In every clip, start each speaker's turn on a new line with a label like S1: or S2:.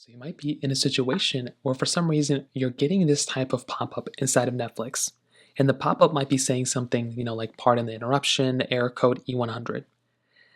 S1: So you might be in a situation where for some reason you're getting this type of pop-up inside of Netflix. And the pop-up might be saying something, like pardon the interruption, error code E100.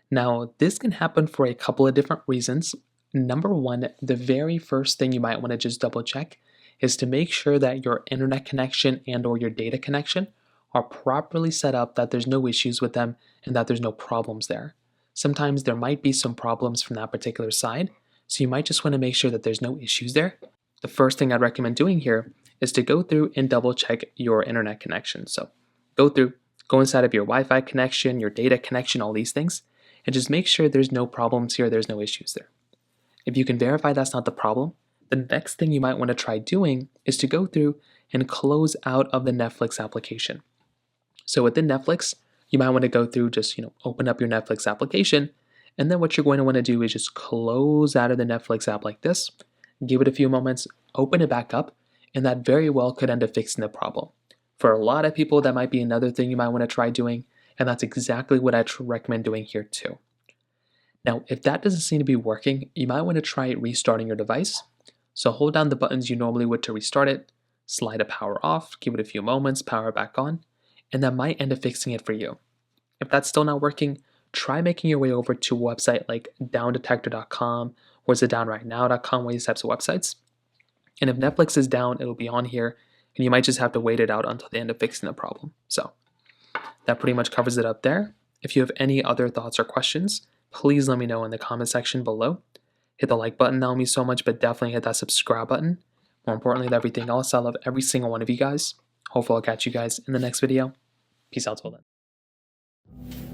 S1: Now, this can happen for a couple of different reasons. Number one, the very first thing you might want to just double check is to make sure that your internet connection and or your data connection are properly set up, that there's no issues with them and that there's no problems there. Sometimes there might be some problems from that particular side, so you might just want to make sure that there's no issues there. The first thing I'd recommend doing here is to go through and double check your internet connection. So go inside of your Wi-Fi connection, your data connection, all these things, and just make sure there's no problems here, there's no issues there. If you can verify that's not the problem, the next thing you might want to try doing is to go through and close out of the Netflix application. So within Netflix, you might want to go through, just open up your Netflix application, and then what you're going to want to do is just close out of the Netflix app like this, give it a few moments, open it back up, and that very well could end up fixing the problem. For a lot of people, that might be another thing you might want to try doing, and that's exactly what I recommend doing here too. Now, if that doesn't seem to be working, you might want to try restarting your device. So hold down the buttons you normally would to restart it, slide a power off, give it a few moments, power it back on, and that might end up fixing it for you. If that's still not working, try making your way over to a website like downdetector.com or is it downrightnow.com, one of these types of websites. And if Netflix is down, it'll be on here, and you might just have to wait it out until they end up fixing the problem. So that pretty much covers it up there. If you have any other thoughts or questions, please let me know in the comment section below. Hit the like button, that would mean so much, but definitely hit that subscribe button. More importantly than everything else, I love every single one of you guys. Hopefully I'll catch you guys in the next video. Peace out till then.